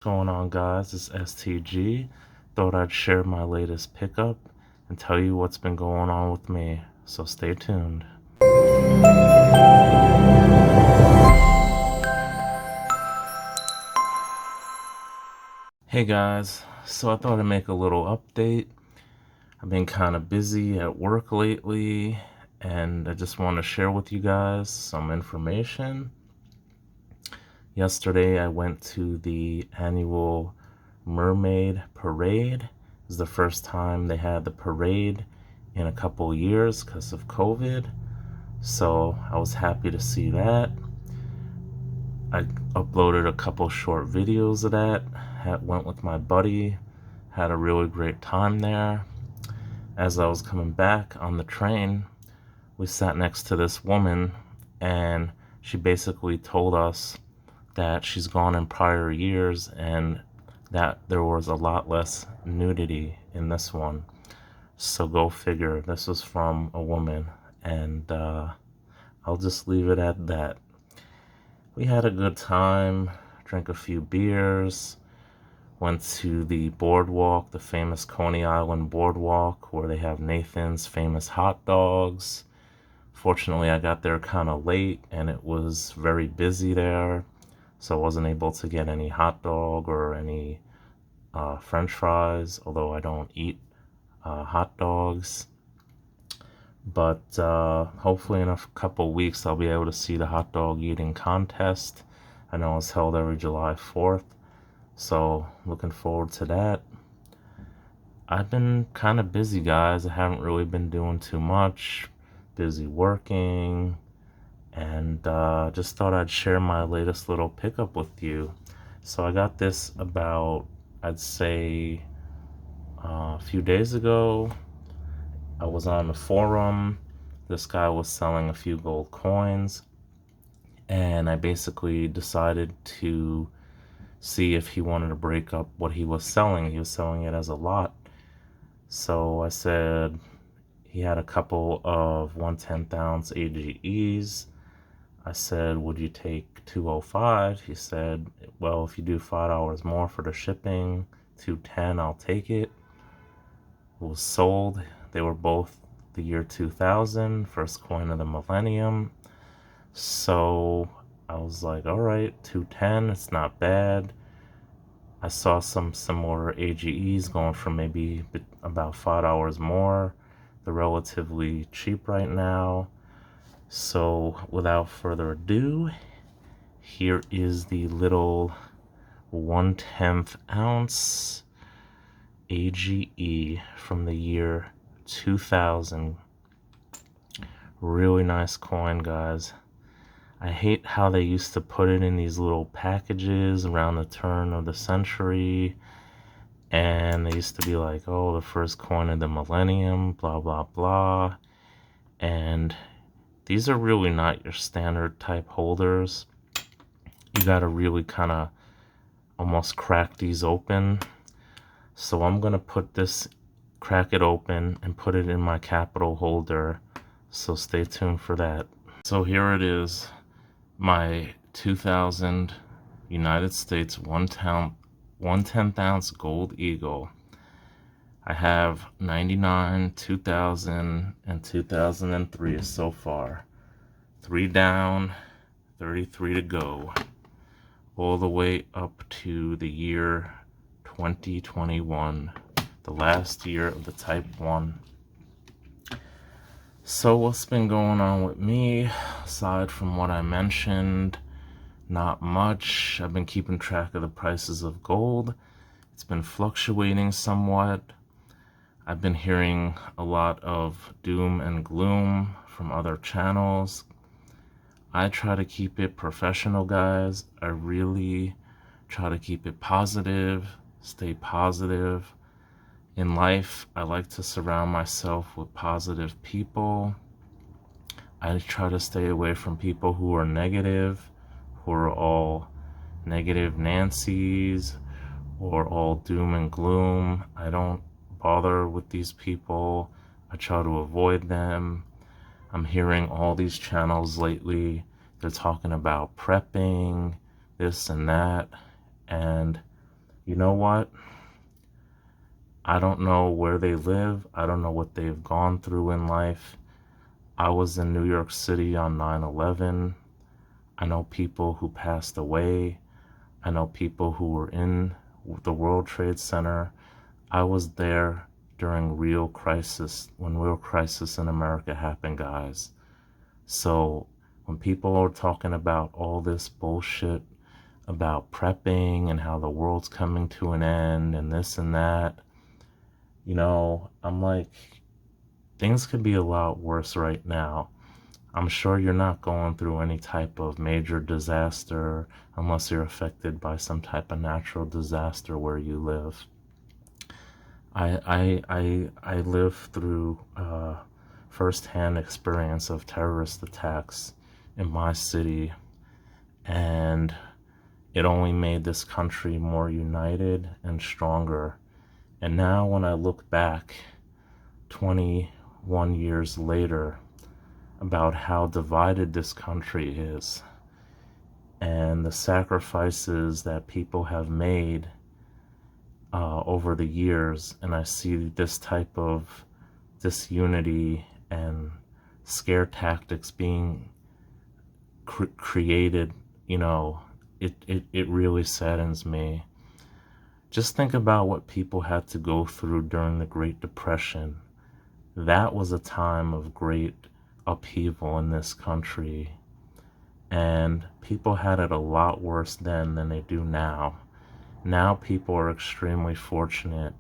Going on, guys? It's STG. Thought I'd share my latest pickup and tell you what's been going on with me, so stay tuned. Hey guys, so I thought I'd make a little update. I've been kind of busy at work lately, and I just want to share with you guys some information. Yesterday I went to the annual Mermaid Parade. It was the first time they had the parade in a couple years because of COVID, so I was happy to see that. I uploaded a couple short videos of that. Went with my buddy, had a really great time there. As I was coming back on the train, we sat next to this woman, and she basically told us that she's gone in prior years and that there was a lot less nudity in this one. So go figure, this was from a woman, and I'll just leave it at that. We had a good time, drank a few beers, went to the boardwalk, the famous Coney Island boardwalk, where they have Nathan's famous hot dogs. Fortunately, I got there kind of late and it was very busy there, so I wasn't able to get any hot dog or any French fries, although I don't eat hot dogs. But hopefully in a couple weeks I'll be able to see the hot dog eating contest. I know it's held every July 4th, so looking forward to that. I've been kind of busy, guys. I haven't really been doing too much. Busy working, and just thought I'd share my latest little pickup with you. So I got this about, I'd say, a few days ago. I was on the forum. This guy was selling a few gold coins, and I basically decided to see if he wanted to break up what he was selling. He was selling it as a lot. So I said he had a couple of 1/10 ounce AGEs. I said, would you take 205? He said, well, if you do $5 more for the shipping, 210, I'll take it. It was sold. They were both the year 2000, first coin of the millennium. So I was like, all right, 210, it's not bad. I saw some similar AGEs going for maybe about $5 more. They're relatively cheap right now. So without further ado, here is the little 1/10 ounce AGE from the year 2000. Really nice coin, guys. I hate how they used to put it in these little packages around the turn of the century, and they used to be like, oh, the first coin of the millennium, blah blah blah. And these are really not your standard type holders. You gotta really kind of almost crack these open. So I'm gonna crack it open and put it in my Capital holder, so stay tuned for that. So here it is, my 2000 United States 1/10 ounce gold eagle. I have 99, 2000, and 2003 so far. 3 down, 33 to go, all the way up to the year 2021, the last year of the Type 1. So what's been going on with me, aside from what I mentioned? Not much. I've been keeping track of the prices of gold. It's been fluctuating somewhat. I've been hearing a lot of doom and gloom from other channels. I try to keep it professional, guys. I really try to keep it positive, stay positive. In life, I like to surround myself with positive people. I try to stay away from people who are negative, who are all negative Nancy's or all doom and gloom. I don't bother with these people. I try to avoid them. I'm hearing all these channels lately, they're talking about prepping, this and that, and You know what? I don't know where they live. I don't know what they've gone through in life. I was in New York City on 9/11. I know people who passed away. I know people who were in the World Trade Center. I was there during real crisis, when real crisis in America happened, guys. So when people are talking about all this bullshit about prepping and how the world's coming to an end and this and that, I'm like, things could be a lot worse right now. I'm sure you're not going through any type of major disaster unless you're affected by some type of natural disaster where you live. I lived through firsthand experience of terrorist attacks in my city, and it only made this country more united and stronger. And now when I look back 21 years later about how divided this country is and the sacrifices that people have made over the years, and I see this type of disunity and scare tactics being created, it really saddens me. Just think about what people had to go through during the Great Depression. That was a time of great upheaval in this country, and people had it a lot worse then than they do now. Now people are extremely fortunate,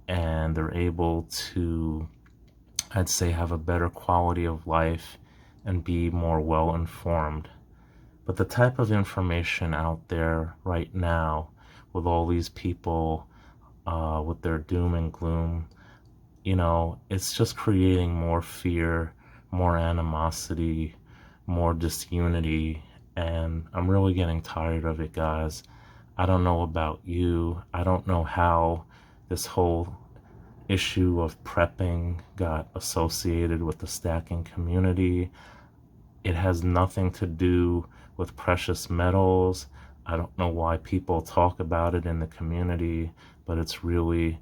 and they're able to, I'd say, have a better quality of life and be more well informed. But the type of information out there right now, with all these people with their doom and gloom, it's just creating more fear, more animosity, more disunity, and I'm really getting tired of it, guys. I don't know about you. I don't know how this whole issue of prepping got associated with the stacking community. It has nothing to do with precious metals. I don't know why people talk about it in the community, but it's really,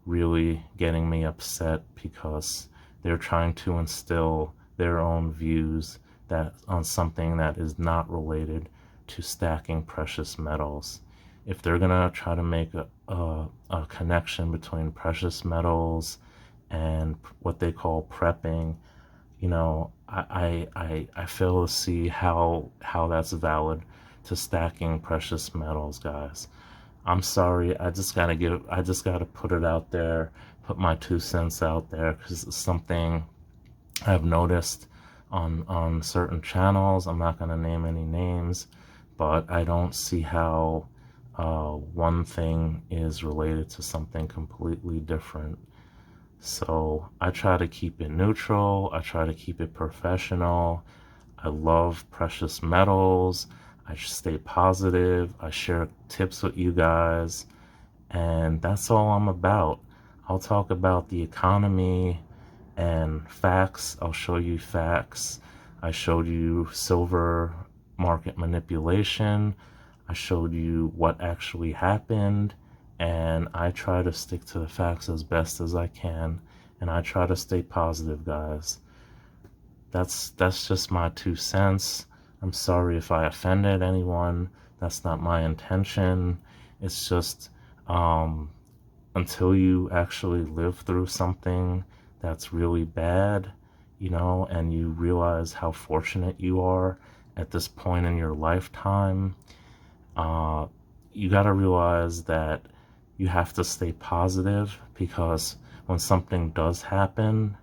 really getting me upset because they're trying to instill their own views that on something that is not related to stacking precious metals. If they're gonna try to make a connection between precious metals and what they call prepping, I fail to see how that's valid to stacking precious metals, guys. I'm sorry. I just gotta put it out there, put my 2 cents out there, because it's something I've noticed on certain channels. I'm not gonna name any names, but I don't see how one thing is related to something completely different. So I try to keep it neutral. I try to keep it professional. I love precious metals. I stay positive. I share tips with you guys. And that's all I'm about. I'll talk about the economy and facts. I'll show you facts. I showed you silver market manipulation. I showed you what actually happened, and I try to stick to the facts as best as I can, and I try to stay positive, guys. That's just my 2 cents. I'm sorry if I offended anyone. That's not my intention. It's just until you actually live through something that's really bad, and you realize how fortunate you are at this point in your lifetime, you got to realize that you have to stay positive, because when something does happen,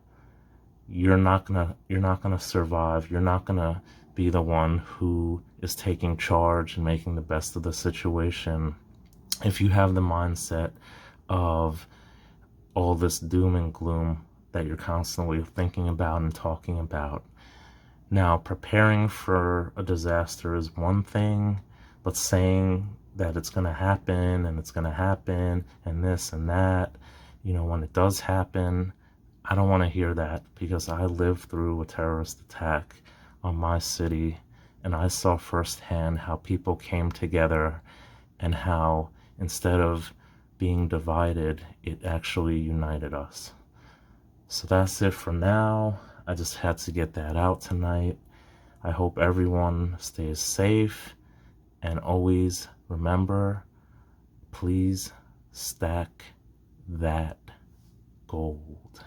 you're not gonna survive. You're not gonna be the one who is taking charge and making the best of the situation if you have the mindset of all this doom and gloom that you're constantly thinking about and talking about. Now, preparing for a disaster is one thing, but saying that it's going to happen and it's going to happen and this and that, when it does happen, I don't want to hear that, because I lived through a terrorist attack on my city, and I saw firsthand how people came together and how instead of being divided, it actually united us. So that's it for now. I just had to get that out tonight. I hope everyone stays safe, and always remember, please stack that gold.